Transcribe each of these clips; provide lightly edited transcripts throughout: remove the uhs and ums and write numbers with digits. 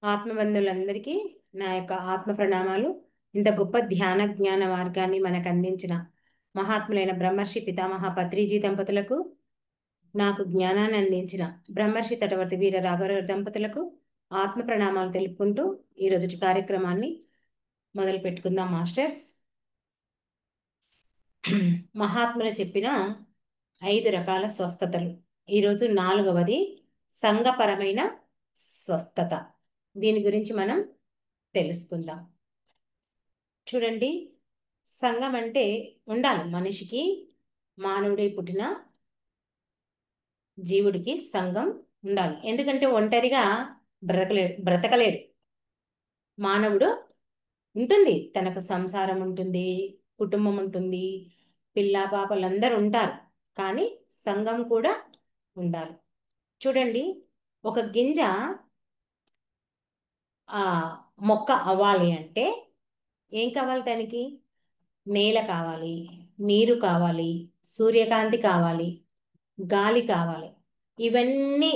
ఆత్మబంధువులందరికీ నా యొక్క ఆత్మ ప్రణామాలు. ఇంత గొప్ప ధ్యాన జ్ఞాన మార్గాన్ని మనకు అందించిన మహాత్ములైన బ్రహ్మర్షి పితామహ పత్రిజీ దంపతులకు, నాకు జ్ఞానాన్ని అందించిన బ్రహ్మర్షి తటవర్తి వీర రాఘవరావు దంపతులకు ఆత్మ ప్రణామాలు తెలుపుకుంటూ ఈ రోజుటి కార్యక్రమాన్ని మొదలు పెట్టుకుందాం. మాస్టర్స్, మహాత్ములు చెప్పిన 5 రకాల స్వస్థతలు. ఈరోజు 4వది సంఘపరమైన స్వస్థత. దీని గురించి మనం తెలుసుకుందాం. చూడండి, సంఘం అంటే ఉండాలి. మనిషికి, మానవుడై పుట్టిన జీవుడికి సంఘం ఉండాలి. ఎందుకంటే ఒంటరిగా బ్రతకలేడు. మానవుడు ఉంటుంది, తనకు సంసారం ఉంటుంది, కుటుంబం ఉంటుంది, పిల్ల పాపలందరూ ఉంటారు. కానీ సంఘం కూడా ఉండాలి. చూడండి, ఒక గింజ మొక్క అవ్వాలి అంటే ఏం కావాలి? దానికి నేల కావాలి, నీరు కావాలి, సూర్యకాంతి కావాలి, గాలి కావాలి. ఇవన్నీ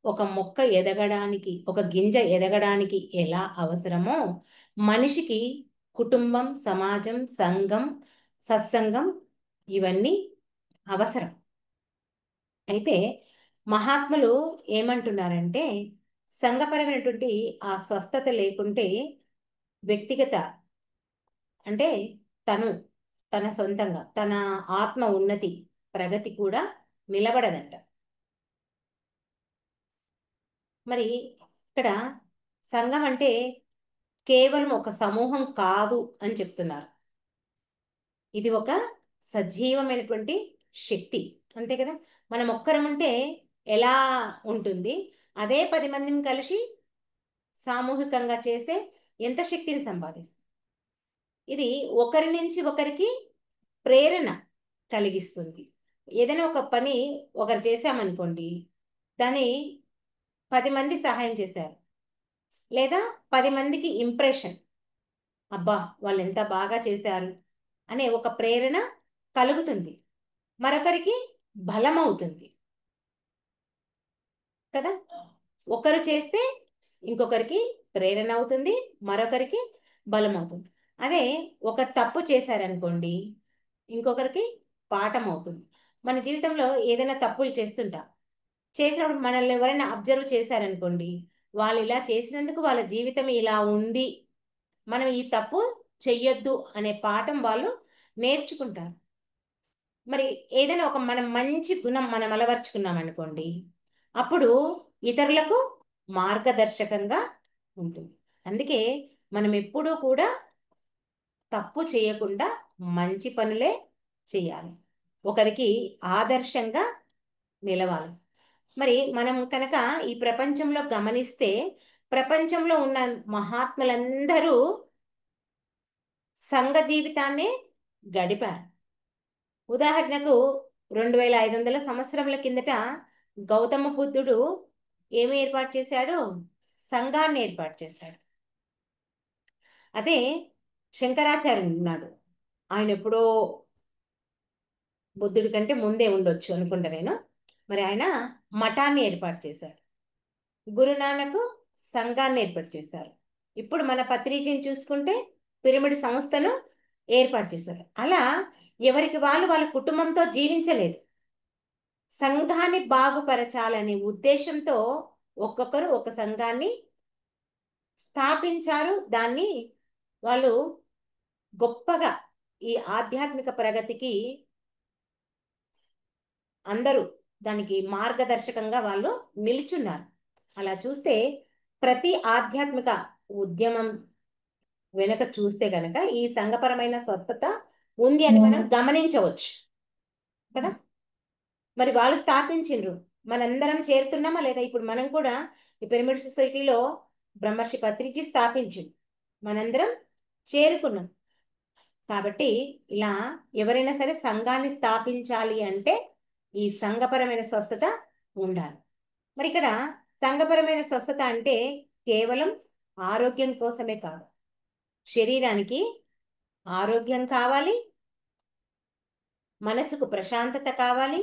ఒక మొక్క ఎదగడానికి, ఒక గింజ ఎదగడానికి ఎలా అవసరమో మనిషికి కుటుంబం, సమాజం, సంఘం, సత్సంగం ఇవన్నీ అవసరం. అయితే మహాత్ములు ఏమంటున్నారంటే, సంఘపరమైనటువంటి ఆ స్వస్థత లేకుంటే వ్యక్తిగత అంటే తన సొంతంగా తన ఆత్మ ఉన్నతి, ప్రగతి కూడా నిలబడదంట. మరి ఇక్కడ సంఘం అంటే కేవలం ఒక సమూహం కాదు అని చెప్తున్నారు. ఇది ఒక సజీవమైనటువంటి శక్తి, అంతే కదా. మనం ఒక్కరం ఉంటే ఎలా ఉంటుంది, అదే 10 మందిని కలిసి సామూహికంగా చేసే ఎంత శక్తిని సంపాదిస్తుంది. ఇది ఒకరి నుంచి ఒకరికి ప్రేరణ కలిగిస్తుంది. ఏదైనా ఒక పని ఒకరు చేశామనుకోండి, దాన్ని 10 మంది సహాయం చేశారు, లేదా 10 మందికి ఇంప్రెషన్, అబ్బా వాళ్ళు ఎంత బాగా చేశారు అనే ఒక ప్రేరణ కలుగుతుంది, మరొకరికి బలం అవుతుంది కదా. ఒకరు చేస్తే ఇంకొకరికి ప్రేరణ అవుతుంది, మరొకరికి బలం అవుతుంది. అదే ఒకరు తప్పు చేశారనుకోండి, ఇంకొకరికి పాఠం అవుతుంది. మన జీవితంలో ఏదైనా తప్పులు చేసినప్పుడు మనల్ని ఎవరైనా అబ్జర్వ్ చేశారనుకోండి, వాళ్ళు ఇలా చేసినందుకు వాళ్ళ జీవితం ఇలా ఉంది, మనం ఈ తప్పు చెయ్యొద్దు అనే పాఠం వాళ్ళు నేర్చుకుంటారు. మరి ఏదైనా ఒక మనం మంచి గుణం మనం అలవర్చుకున్నాం అనుకోండి, అప్పుడు ఇతరులకు మార్గదర్శకంగా ఉంటుంది. అందుకే మనం ఎప్పుడూ కూడా తప్పు చేయకుండా మంచి పనులే చేయాలి, ఒకరికి ఆదర్శంగా నిలవాలి. మరి మనం కనుక ఈ ప్రపంచంలో గమనిస్తే, ప్రపంచంలో ఉన్న మహాత్ములందరూ సంఘ జీవితాన్నే గడిపారు. ఉదాహరణకు 2500 సంవత్సరముల కిందట గౌతమ బుద్ధుడు ఏమి ఏర్పాటు చేశాడు? సంఘాన్ని ఏర్పాటు చేశాడు. అదే శంకరాచార్యుడు ఉన్నాడు, ఆయన ఎప్పుడో బుద్ధుడి కంటే ముందే ఉండొచ్చు అనుకుంటా నేను. మరి ఆయన మఠాన్ని ఏర్పాటు చేశాడు. గురునానక్ సంఘాన్ని ఏర్పాటు చేశారు. ఇప్పుడు మన పత్రిజీని చూసుకుంటే పిరమిడ్ సంస్థను ఏర్పాటు చేశారు. అలా ఎవరికి వాళ్ళు వాళ్ళ కుటుంబంతో జీవించలేదు, సంఘాన్ని బాగుపరచాలనే ఉద్దేశంతో ఒక్కొక్కరు ఒక సంఘాన్ని స్థాపించారు. దాన్ని వాళ్ళు గొప్పగా ఈ ఆధ్యాత్మిక ప్రగతికి అందరూ దానికి మార్గదర్శకంగా వాళ్ళు నిల్చున్నారు. అలా చూస్తే ప్రతి ఆధ్యాత్మిక ఉద్యమం వెనుక చూస్తే గనక ఈ సంఘపరమైన స్వస్థత ఉంది అని మనం గమనించవచ్చు కదా. మరి వాళ్ళు స్థాపించిండ్రు, మనందరం చేరుతున్నామా లేదా? ఇప్పుడు మనం కూడా ఈ పిరమిడ్ సొసైటీలో బ్రహ్మర్షి పత్రిజీ స్థాపించిండు, మనందరం చేరుకున్నాం. కాబట్టి ఇలా ఎవరైనా సరే సంఘాన్ని స్థాపించాలి అంటే ఈ సంఘపరమైన స్వస్థత ఉండాలి. మరి ఇక్కడ సంఘపరమైన స్వస్థత అంటే కేవలం ఆరోగ్యం కోసమే కాదు, శరీరానికి ఆరోగ్యం కావాలి, మనసుకు ప్రశాంతత కావాలి,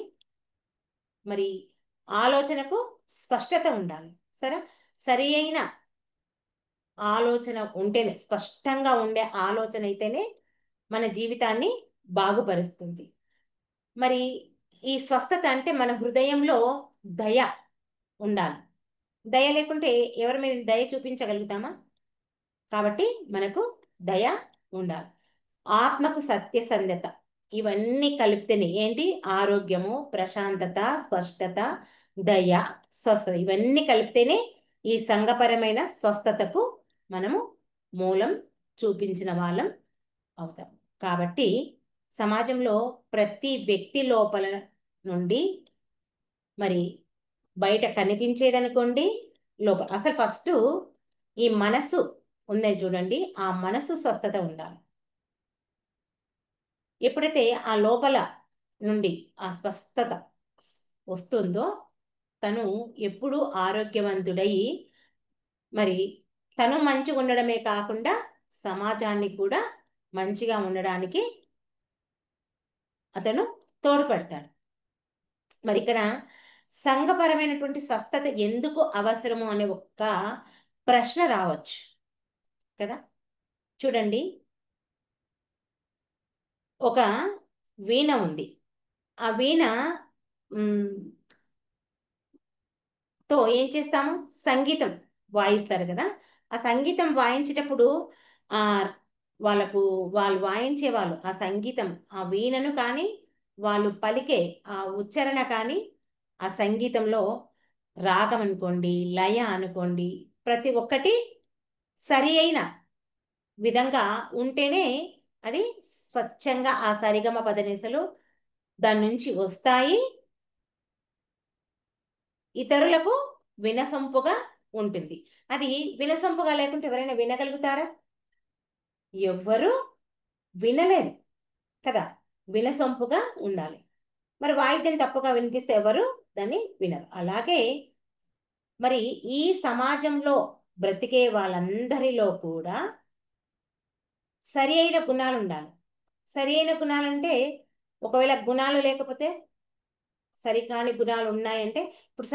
మరి ఆలోచనకు స్పష్టత ఉండాలి. సరే, సరి అయిన ఆలోచన ఉంటేనే, స్పష్టంగా ఉండే ఆలోచన అయితేనే మన జీవితాన్ని బాగుపరుస్తుంది. మరి ఈ స్వస్థత అంటే మన హృదయంలో దయ ఉండాలి. దయ లేకుంటే ఎవరి మీద దయ చూపించగలుగుతామా? కాబట్టి మనకు దయ ఉండాలి. ఆత్మకు సత్యసంధత, ఇవన్నీ కలిపితేనే ఏంటి? ఆరోగ్యము, ప్రశాంతత, స్పష్టత, దయ, స్వస్థత, ఇవన్నీ కలిపితేనే ఈ సంఘపరమైన స్వస్థతకు మనము మూలం చూపించిన వాళ్ళం అవుతాం. కాబట్టి సమాజంలో ప్రతి వ్యక్తి లోపల నుండి మరి బయట కనిపించేదనుకోండి, లోపల అసలు ఫస్ట్ ఈ మనస్సు ఉందని చూడండి, ఆ మనస్సు స్వస్థత ఉండాలి. ఎప్పుడైతే ఆ లోపల నుండి ఆ స్వస్థత వస్తుందో తను ఎప్పుడూ ఆరోగ్యవంతుడై మరి తను మంచిగా ఉండడమే కాకుండా సమాజాన్ని కూడా మంచిగా ఉండడానికి అతను తోడ్పడతాడు. మరి ఇక్కడ సంఘపరమైనటువంటి స్వస్థత ఎందుకు అవసరము అనే ఒక్క ప్రశ్న రావచ్చు కదా. చూడండి, ఒక వీణ ఉంది. ఆ వీణ మ్, తో ఏం చేస్తాము? సంగీతం వాయిస్తారు కదా. ఆ సంగీతం వాయించేటప్పుడు ఆ వాళ్ళకు, వాళ్ళు వాయించే వాళ్ళు ఆ సంగీతం, ఆ వీణను కానీ వాళ్ళు పలికే ఆ ఉచ్చారణ కానీ ఆ సంగీతంలో రాగం అనుకోండి, లయ అనుకోండి, ప్రతి ఒక్కటి సరి అయిన విధంగా ఉంటేనే అది స్వచ్ఛంగా ఆ సరిగమ పదనిసలు దాని నుంచి వస్తాయి, ఇతరులకు వినసొంపుగా ఉంటుంది. అది వినసొంపుగా లేకుంటే ఎవరైనా వినగలుగుతారా? ఎవ్వరూ వినలేదు కదా. వినసొంపుగా ఉండాలి. మరి వాయిద్యం తప్పుగా వినిపిస్తే ఎవరు దాన్ని వినరు. అలాగే మరి ఈ సమాజంలో బ్రతికే వాళ్ళందరిలో కూడా సరి అయిన గుణాలు ఉండాలి. సరి అయిన గుణాలంటే ఒకవేళ గుణాలు లేకపోతే, సరికాని గుణాలు ఉన్నాయంటే, ఇప్పుడు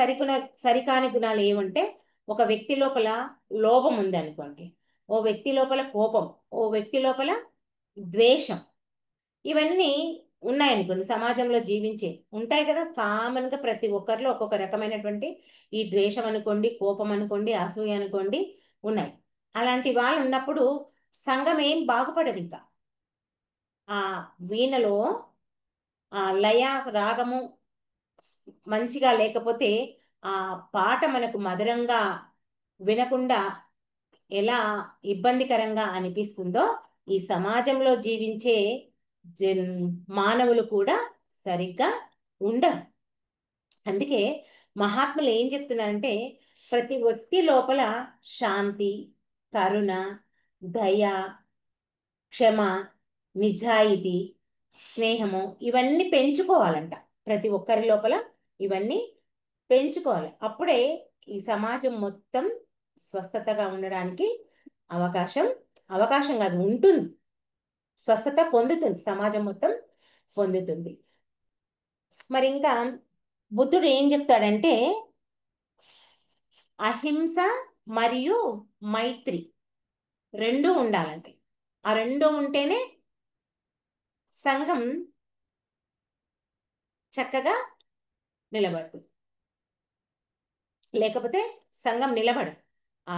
సరికాని గుణాలు ఏమంటే, ఒక వ్యక్తి లోపల లోభం ఉంది అనుకోండి, ఓ వ్యక్తి లోపల కోపం, ఓ వ్యక్తి లోపల ద్వేషం, ఇవన్నీ ఉన్నాయనుకోండి, సమాజంలో జీవించే ఉంటాయి కదా. కామన్గా ప్రతి ఒక్కరిలో ఒక్కొక్క రకమైనటువంటి ఈ ద్వేషం అనుకోండి, కోపం అనుకోండి, అసూయ అనుకోండి ఉన్నాయి. అలాంటి వాళ్ళు ఉన్నప్పుడు సంఘం ఏం బాగుపడదు. ఇంకా ఆ వీణలో ఆ లయ రాగము మంచిగా లేకపోతే ఆ పాట మనకు మధురంగా వినకుండా ఎలా ఇబ్బందికరంగా అనిపిస్తుందో, ఈ సమాజంలో జీవించే జన్ మానవులు కూడా సరిగ్గా ఉండరు. అందుకే మహాత్ములు ఏం చెప్తున్నారంటే, ప్రతి వ్యక్తి లోపల శాంతి, కరుణ, దయ, క్షమ, నిజాయితీ, స్నేహము, ఇవన్నీ పెంచుకోవాలంట. ప్రతి ఒక్కరి లోపల ఇవన్నీ పెంచుకోవాలి. అప్పుడే ఈ సమాజం మొత్తం స్వస్థతగా ఉండడానికి అవకాశం అవకాశం కాదు, ఉంటుంది. స్వస్థత పొందుతుంది, సమాజం మొత్తం పొందుతుంది. మరి ఇంకా బుద్ధుడు ఏం చెప్తాడంటే, అహింస మరియు మైత్రి రెండూ ఉండాలంటే, ఆ రెండు ఉంటేనే సంఘం చక్కగా నిలబడుతుంది. లేకపోతే సంఘం నిలబడదు. ఆ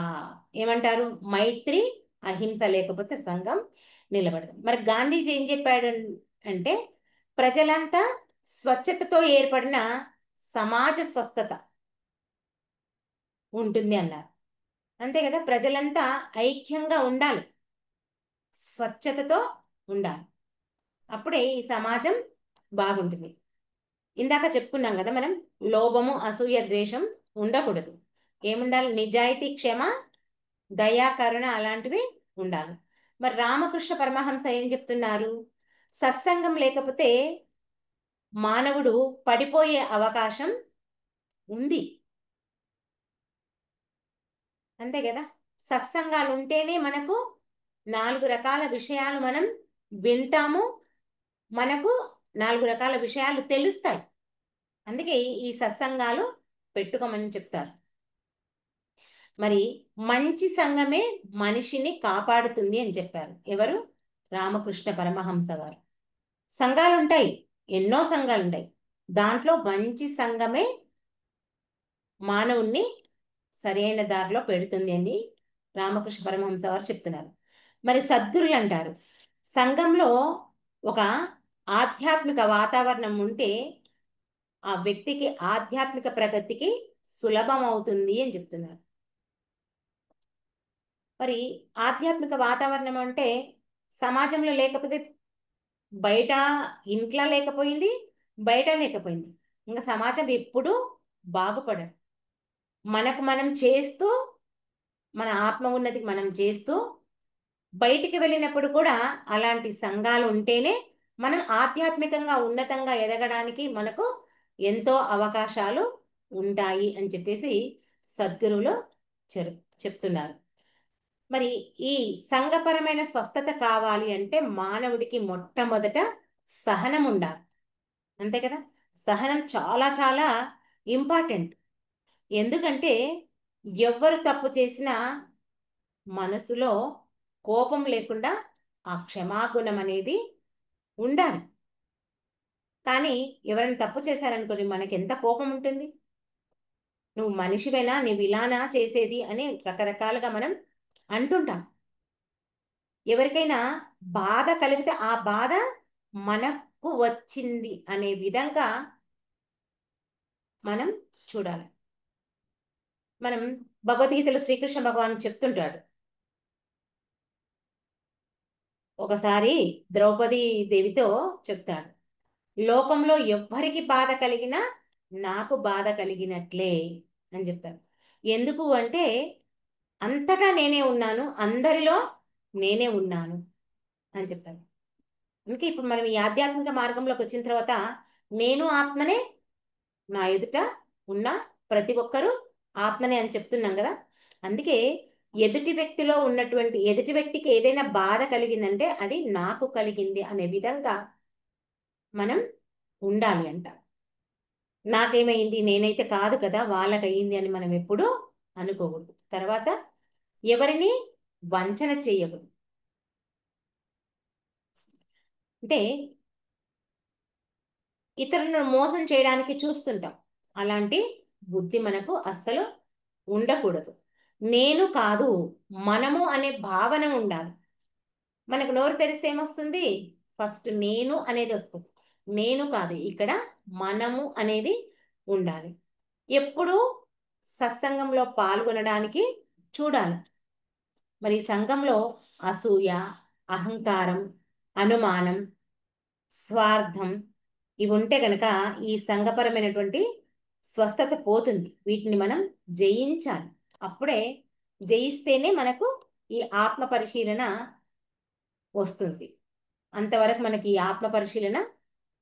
ఏమంటారు? మైత్రి, అహింస లేకపోతే సంఘం నిలబడదు. మరి గాంధీజీ ఏం చెప్పాడు అంటే, ప్రజలంతా స్వచ్ఛతతో ఏర్పడిన సమాజ స్వస్థత ఉంటుంది అన్నారు. అంతే కదా, ప్రజలంతా ఐక్యంగా ఉండాలి, స్వచ్ఛతతో ఉండాలి. అప్పుడే ఈ సమాజం బాగుంటుంది. ఇందాక చెప్పుకున్నాం కదా మనం, లోభము, అసూయ, ద్వేషం ఉండకూడదు. ఏముండాలి? నిజాయితీ, క్షమ, దయా, కరుణ అలాంటివి ఉండాలి. మరి రామకృష్ణ పరమహంస ఏం చెప్తున్నారు? సత్సంగం లేకపోతే మానవుడు పడిపోయే అవకాశం ఉంది. అంతే కదా. సత్సంగాలు ఉంటేనే మనకు 4 రకాల విషయాలు మనం వింటాము, మనకు 4 రకాల విషయాలు తెలుస్తాయి. అందుకే ఈ సత్సంగాలు పెట్టుకోమని చెప్తారు. మరి మంచి సంఘమే మనిషిని కాపాడుతుంది అని చెప్పారు. ఎవరు? రామకృష్ణ పరమహంస గారు. సంఘాలు ఉంటాయి, ఎన్నో సంఘాలు ఉంటాయి. దాంట్లో మంచి సంఘమే మానవుణ్ణి సరైన దారిలో పెడుతుంది అని రామకృష్ణ పరమహంస వారు చెప్తున్నారు. మరి సద్గురులు అంటారు, సంఘంలో ఒక ఆధ్యాత్మిక వాతావరణం ఉంటే ఆ వ్యక్తికి ఆధ్యాత్మిక ప్రగతికి సులభం అవుతుంది అని చెప్తున్నారు. మరి ఆధ్యాత్మిక వాతావరణం అంటే సమాజంలో లేకపోతే బయట, ఇంట్లో లేకపోయింది, బయట లేకపోయింది, ఇంకా సమాజం ఎప్పుడూ బాగుపడదు. మనకు మనం చేస్తూ, మన ఆత్మ ఉన్నతికి మనం చేస్తూ బయటికి వెళ్ళినప్పుడు కూడా అలాంటి సంఘాలు ఉంటేనే మనం ఆధ్యాత్మికంగా ఉన్నతంగా ఎదగడానికి మనకు ఎంతో అవకాశాలు ఉంటాయి అని చెప్పేసి సద్గురువులు చెప్తున్నారు. మరి ఈ సంఘపరమైన స్వస్థత కావాలి అంటే మానవుడికి మొట్టమొదట సహనం ఉండాలి. అంతే కదా? సహనం చాలా చాలా ఇంపార్టెంట్. ఎందుకంటే ఎవ్వరు తప్పు చేసినా మనసులో కోపం లేకుండా ఆ క్షమాగుణం అనేది ఉండాలి. కానీ ఎవరైనా తప్పు చేశారనుకోని మనకి ఎంత కోపం ఉంటుంది. నువ్వు మనిషివేనా, నువ్వు ఇలానా చేసేది అని రకరకాలుగా మనం అంటుంటాం. ఎవరికైనా బాధ కలిగితే ఆ బాధ మనకు వచ్చింది అనే విధంగా మనం చూడాలి. మనం భగవద్గీతలో శ్రీకృష్ణ భగవాన్ చెప్తుంటాడు, ఒకసారి ద్రౌపది దేవితో చెప్తాడు, లోకంలో ఎవ్వరికి బాధ కలిగినా నాకు బాధ కలిగినట్లే అని చెప్తారు. ఎందుకు అంటే అంతటా నేనే ఉన్నాను, అందరిలో నేనే ఉన్నాను అని చెప్తారు. అందుకే ఇప్పుడు మనం ఈ ఆధ్యాత్మిక మార్గంలోకి వచ్చిన తర్వాత నేను ఆత్మనే, నా ఎదుట ఉన్న ప్రతి ఒక్కరూ ఆత్మనే అని చెప్తున్నాం కదా. అందుకే ఎదుటి వ్యక్తికి ఏదైనా బాధ కలిగిందంటే అది నాకు కలిగింది అనే విధంగా మనం ఉండాలి అంట. నాకేమైంది, నేనైతే కాదు కదా, వాళ్ళకయింది అని మనం ఎప్పుడూ అనుకోకూడదు. తర్వాత ఎవరిని వంచన చేయకూడదు. అంటే ఇతరులను మోసం చేయడానికి చూస్తుంటాం, అలాంటి బుద్ధి మనకు అస్సలు ఉండకూడదు. నేను కాదు, మనము అనే భావన ఉండాలి. మనకు నోరు తెరిస్తే ఏమొస్తుంది? ఫస్ట్ నేను అనేది వస్తుంది. నేను కాదు, ఇక్కడ మనము అనేది ఉండాలి. ఎప్పుడు సత్సంగంలో పాల్గొనడానికి చూడాలి. మరి సంఘంలో అసూయ, అహంకారం, అనుమానం, స్వార్థం ఇవి ఉంటే గనక ఈ సంఘపరమైనటువంటి స్వస్థత పోతుంది. వీటిని మనం జయించాలి. అప్పుడే జయిస్తేనే మనకు ఈ ఆత్మ పరిశీలన వస్తుంది. అంతవరకు మనకి ఈ ఆత్మ పరిశీలన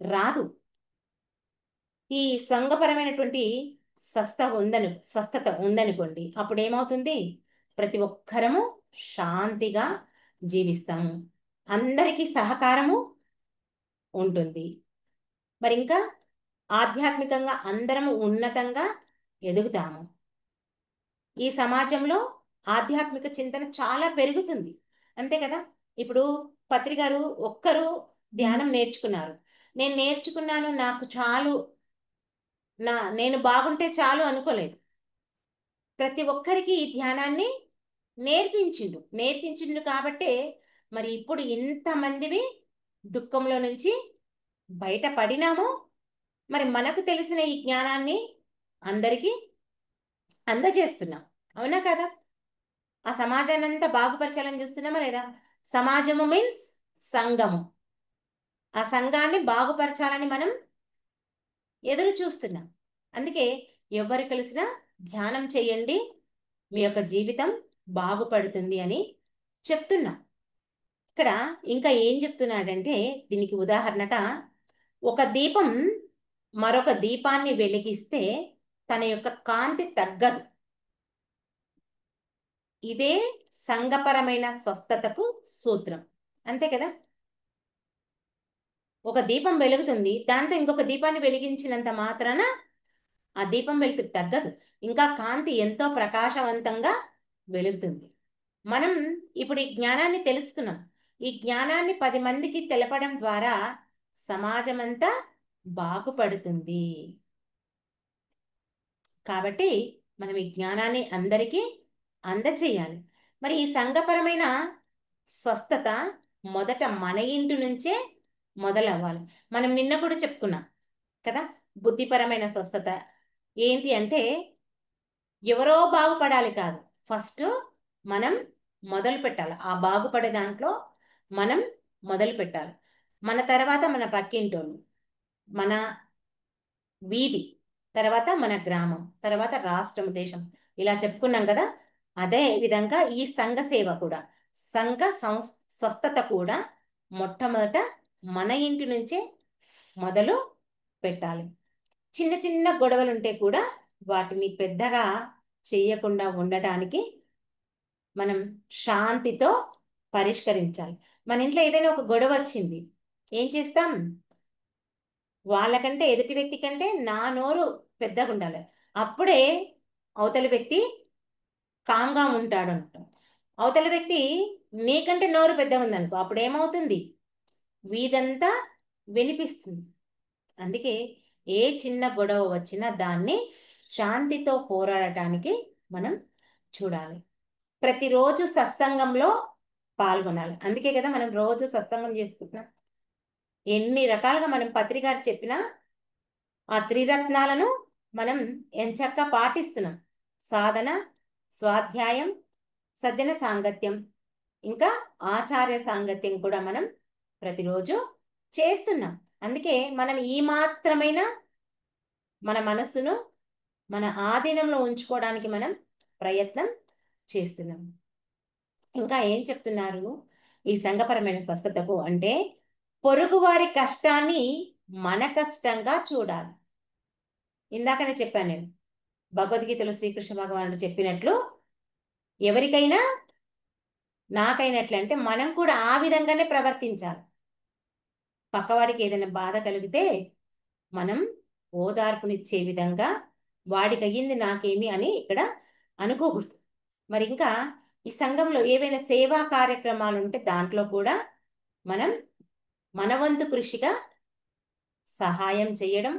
రాదు. ఈ సంఘపరమైనటువంటి స్వస్థత ఉందనుకోండి, అప్పుడు ఏమవుతుంది? ప్రతి ఒక్కరము శాంతిగా జీవిస్తాము, అందరికీ సహకారము ఉంటుంది. మరి ఇంకా ఆధ్యాత్మికంగా అందరము ఉన్నతంగా ఎదుగుతాము. ఈ సమాజంలో ఆధ్యాత్మిక చింతన చాలా పెరుగుతుంది. అంతే కదా? ఇప్పుడు పత్రి గారు ఒక్కరు ధ్యానం నేర్చుకున్నారు. నేను నేర్చుకున్నాను, నాకు చాలు, నేను బాగుంటే చాలు అనుకోలేదు. ప్రతి ఒక్కరికి ఈ ధ్యానాన్ని నేర్పించిండు కాబట్టే మరి ఇప్పుడు ఇంతమందివి దుఃఖంలో నుంచి బయటపడినాము. మరి మనకు తెలిసిన ఈ జ్ఞానాన్ని అందరికీ అందజేస్తున్నాం. అవునా కదా? ఆ సమాజాన్ని అంతా బాగుపరచాలని చూస్తున్నామా లేదా? సమాజము మీన్స్ సంఘము. ఆ సంఘాన్ని బాగుపరచాలని మనం ఎదురు చూస్తున్నాం. అందుకే ఎవరు కలిసినా ధ్యానం చేయండి, మీ యొక్క జీవితం బాగుపడుతుంది అని చెప్తున్నా. ఇక్కడ ఇంకా ఏం చెప్తున్నాడంటే దీనికి ఉదాహరణగా, ఒక దీపం మరొక దీపాన్ని వెలిగిస్తే తన యొక్క కాంతి తగ్గదు. ఇదే సంఘపరమైన స్వస్థతకు సూత్రం. అంతే కదా? ఒక దీపం వెలుగుతుంది, దాంతో ఇంకొక దీపాన్ని వెలిగించినంత మాత్రాన ఆ దీపం వెలుతురు తగ్గదు, ఇంకా కాంతి ఎంతో ప్రకాశవంతంగా వెలుగుతుంది. మనం ఇప్పుడు ఈ జ్ఞానాన్ని తెలుసుకున్నాం. ఈ జ్ఞానాన్ని 10 మందికి తెలపడం ద్వారా సమాజం అంతా బాగుపడుతుంది. కాబట్టి మనం ఈ జ్ఞానాన్ని అందరికీ అందచేయాలి. మరి ఈ సంఘపరమైన స్వస్థత మొదట మన ఇంటి నుంచే మొదలవ్వాలి. మనం నిన్న కూడా చెప్పుకున్నాం కదా, బుద్ధిపరమైన స్వస్థత ఏంటి అంటే ఎవరో బాగుపడాలి కాదు, ఫస్ట్ మనం మొదలు పెట్టాలి. ఆ బాగుపడే దాంట్లో మనం మొదలు పెట్టాలి. మన తర్వాత మన పక్కింటోళ్ళు, మన వీధి, తర్వాత మన గ్రామం, తర్వాత రాష్ట్రం, దేశం, ఇలా చెప్పుకున్నాం కదా. అదే విధంగా ఈ సంఘ సేవ కూడా, సంఘ స్వస్థత కూడా మొట్టమొదట మన ఇంటి నుంచే మొదలు పెట్టాలి. చిన్న చిన్న గొడవలు ఉంటే కూడా వాటిని పెద్దగా చేయకుండా ఉండటానికి మనం శాంతితో పరిష్కరించాలి. మన ఇంట్లో ఏదైనా ఒక గొడవ వచ్చింది, ఏం చేస్తాం? వాళ్ళకంటే ఎదుటి వ్యక్తి కంటే నా నోరు పెద్దగా ఉండాలి, అప్పుడే అవతలి వ్యక్తి కామ్గా ఉంటాడు అంటాం. అవతలి వ్యక్తి నీకంటే నోరు పెద్దగా ఉందనుకో, అప్పుడు ఏమవుతుంది? వీధంతా వినిపిస్తుంది. అందుకే ఏ చిన్న గొడవ వచ్చినా దాన్ని శాంతితో పోరాడటానికి మనం చూడాలి. ప్రతిరోజు సత్సంగంలో పాల్గొనాలి. అందుకే కదా మనం రోజు సత్సంగం చేసుకుంటున్నాం. ఎన్ని రకాలుగా మనం పత్రికారు చెప్పినా ఆ త్రిరత్నాలను మనం ఎంచక్కా పాటిస్తున్నాం. సాధన, స్వాధ్యాయం, సజ్జన సాంగత్యం, ఇంకా ఆచార్య సాంగత్యం కూడా మనం ప్రతిరోజు చేస్తున్నాం. అందుకే మనం ఈ మాత్రమైన మన మనస్సును మన ఆధీనంలో ఉంచుకోవడానికి మనం ప్రయత్నం చేస్తున్నాం. ఇంకా ఏం చెప్తున్నారు ఈ సంఘపరమైన స్వస్థతకు అంటే, పొరుగువారి కష్టాన్ని మన కష్టంగా చూడాలి. ఇందాకనే చెప్పాను నేను, భగవద్గీతలో శ్రీకృష్ణ భగవానుడు చెప్పినట్లు ఎవరికైనా నాకైనట్లు అంటే మనం కూడా ఆ విధంగానే ప్రవర్తించాలి. పక్కవాడికి ఏదైనా బాధ కలిగితే మనం ఓదార్పునిచ్చే విధంగా, వాడికి అయ్యింది నాకేమి అని ఇక్కడ అనుకోకూడదు. మరి ఇంకా ఈ సంఘంలో ఏవైనా సేవా కార్యక్రమాలు ఉంటే దాంట్లో కూడా మనం మన వంతు కృషిగా సహాయం చేయడం,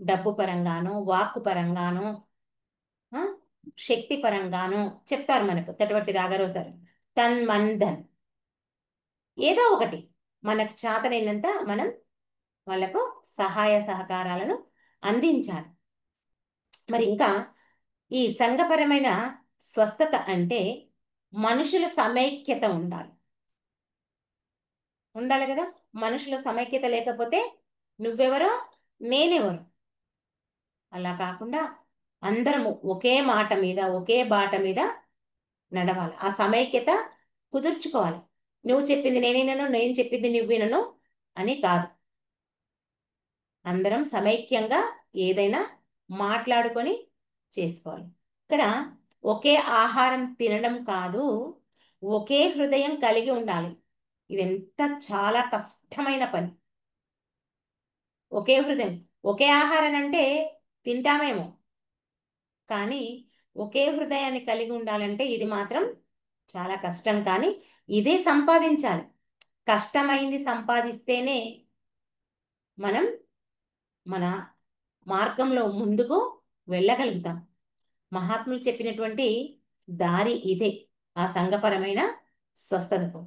డబ్బు పరంగానో, వాక్కు పరంగానో, శక్తి పరంగానో చెప్తారు మనకు తటవర్తి రాఘరావు సార్. తన్ మన్ ధన్, ఏదో ఒకటి మనకు చేతనైనంత మనం వాళ్ళకు సహాయ సహకారాలను అందించాలి. మరి ఇంకా ఈ సంఘపరమైన స్వస్థత అంటే మనుషుల సమైక్యత ఉండాలి. ఉండాలి కదా. మనుషుల సమైక్యత లేకపోతే నువ్వెవరో నేనెవరు, అలా కాకుండా అందరము ఒకే మాట మీద, ఒకే బాట మీద నడవాలి. ఆ సమైక్యత కుదుర్చుకోవాలి. నువ్వు చెప్పింది నేను వినను, నేను చెప్పింది నువ్వు వినను అని కాదు. అందరం సమైక్యంగా ఏదైనా మాట్లాడుకొని చేసుకోవాలి. ఇక్కడ ఒకే ఆహారం తినడం కాదు, ఒకే హృదయం కలిగి ఉండాలి. ఇది ఎంత చాలా కష్టమైన పని. ఒకే హృదయం, ఒకే ఆహారం అంటే తింటామేమో, కానీ ఒకే హృదయాన్ని కలిగి ఉండాలంటే ఇది మాత్రం చాలా కష్టం. కానీ ఇదే సంపాదించాలి. కష్టమైంది సంపాదిస్తేనే మనం మన మార్గంలో ముందుకు వెళ్ళగలుగుతాం. మహాత్ములు చెప్పినటువంటి దారి ఇదే, ఆ సంఘపరమైన స్వస్థతకు.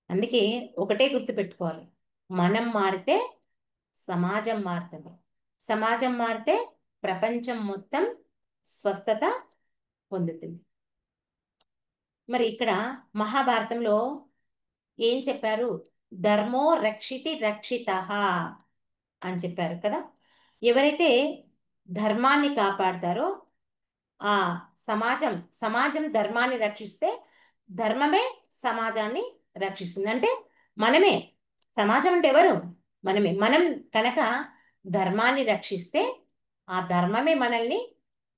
అందుకే ఒకటే గుర్తుపెట్టుకోవాలి, మనం మారితే సమాజం మారుతుంది, సమాజం మారితే ప్రపంచం మొత్తం స్వస్థత పొందుతుంది. మరి ఇక్కడ మహాభారతంలో ఏం చెప్పారు? ధర్మో రక్షితి రక్షిత అని చెప్పారు కదా. ఎవరైతే ధర్మాన్ని కాపాడతారో ఆ సమాజం, సమాజం ధర్మాన్ని రక్షిస్తే ధర్మమే సమాజాన్ని రక్షిస్తుంది. అంటే మనమే సమాజం, అంటే ఎవరు? మనమే. మనం కనుక ధర్మాన్ని రక్షిస్తే ఆ ధర్మమే మనల్ని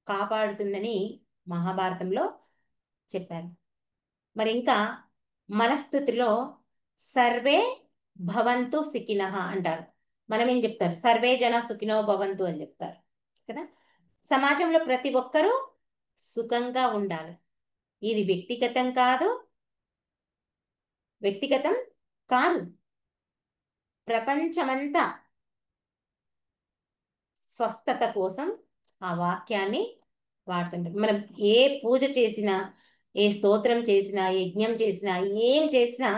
కాపాడుతుందని మహాభారతంలో చెప్పారు. మరి ఇంకా మనస్థుతిలో సర్వే భవంతు సుఖినః అంటారు. మనం ఏం చెప్తారు, సర్వే జన సుఖినో భవంతు అని చెప్తారు కదా. సమాజంలో ప్రతి ఒక్కరూ సుఖంగా ఉండాలి. ఇది వ్యక్తిగతం కాదు, ప్రపంచమంతా స్వస్థత కోసం ఆ వాక్యాన్ని వాడుతుంటాం. మనం ఏ పూజ చేసినా, ఏ స్తోత్రం చేసినా, యజ్ఞం చేసినా, ఏం చేసినా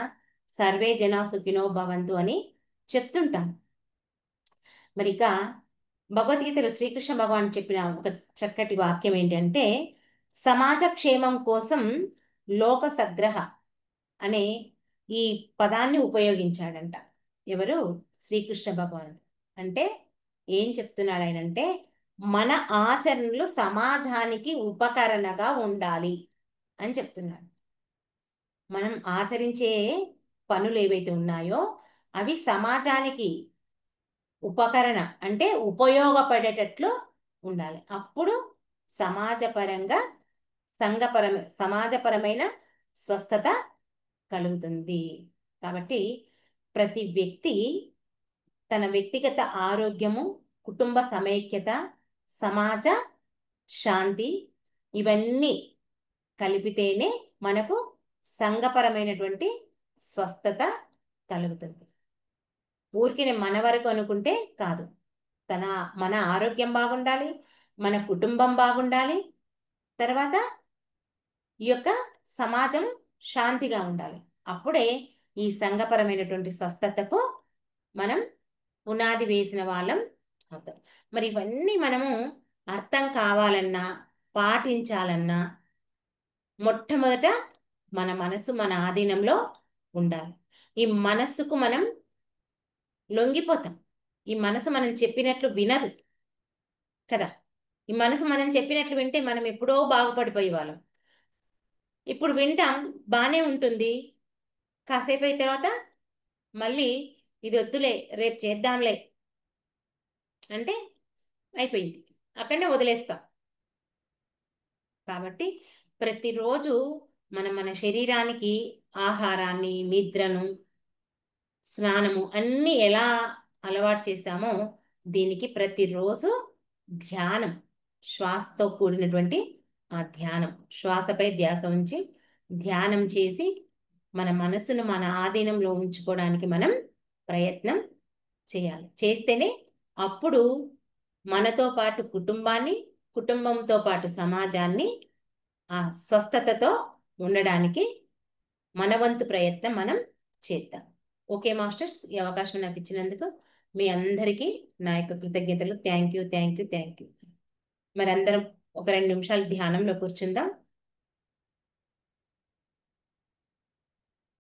సర్వే జనా సుఖినో భవంతు అని చెప్తుంటాం. మరి ఇక భగవద్గీతలో శ్రీకృష్ణ భగవాన్ చెప్పిన ఒక చక్కటి వాక్యం ఏంటంటే, సమాజ క్షేమం కోసం లోక సగ్రహ అనే ఈ పదాన్ని ఉపయోగించాడంట. ఎవరు? శ్రీకృష్ణ భగవానుడు. అంటే ఏం చెప్తున్నాడు ఆయన అంటే, మన ఆచరణలు సమాజానికి ఉపకరణగా ఉండాలి అని చెప్తున్నాడు. మనం ఆచరించే పనులు ఏవైతే ఉన్నాయో అవి సమాజానికి ఉపకరణ అంటే ఉపయోగపడేటట్లు ఉండాలి. అప్పుడు సమాజపరంగా సమాజపరమైన స్వస్థత కలుగుతుంది. కాబట్టి ప్రతి వ్యక్తి తన వ్యక్తిగత ఆరోగ్యము, కుటుంబ సమైక్యత, సమాజ శాంతి ఇవన్నీ కలిపితేనే మనకు సంఘపరమైనటువంటి స్వస్థత కలుగుతుంది. ఊరికి మన వరకు అనుకుంటే కాదు. తన మన ఆరోగ్యం బాగుండాలి, మన కుటుంబం బాగుండాలి, తర్వాత ఈ యొక్క సమాజం శాంతిగా ఉండాలి. అప్పుడే ఈ సంఘపరమైనటువంటి స్వస్థతకు మనం పునాది వేసిన వాళ్ళం అవుతాం. మరి ఇవన్నీ మనము అర్థం కావాలన్నా, పాటించాలన్నా మొట్టమొదట మన మనసు మన ఆధీనంలో ఉండాలి. ఈ మనస్సుకు మనం లొంగిపోతాం. ఈ మనసు మనం చెప్పినట్లు వినదు కదా. ఈ మనసు మనం చెప్పినట్లు వింటే మనం ఎప్పుడో బాగుపడిపోయే వాళ్ళం. ఇప్పుడు వింటాం, బానే ఉంటుంది, కాసేపు అయిన తర్వాత మళ్ళీ ఇది వద్దులే రేపు చేద్దాంలే అంటే అయిపోయింది, అక్కడనే వదిలేస్తాం. కాబట్టి ప్రతిరోజు మనం మన శరీరానికి ఆహారాన్ని, నిద్రను, స్నానము అన్నీ ఎలా అలవాటు చేశామో దీనికి ప్రతిరోజు ధ్యానం, శ్వాసతో కూడినటువంటి ఆ ధ్యానం, శ్వాసపై ధ్యాస ఉంచి ధ్యానం చేసి మన మనసును మన ఆధీనంలో ఉంచుకోవడానికి మనం ప్రయత్నం చేయాలి. చేస్తేనే అప్పుడు మనతో పాటు కుటుంబాన్ని, కుటుంబంతో పాటు సమాజాన్ని ఆ స్వస్థతతో ఉండడానికి మన వంతు ప్రయత్నం మనం చేద్దాం. ఓకే మాస్టర్స్, ఈ అవకాశం నాకు ఇచ్చినందుకు మీ అందరికీ నా యొక్క కృతజ్ఞతలు. Thank you, thank you, thank you. మరి అందరం ఒక 2 నిమిషాలు ధ్యానంలో కూర్చుందాం.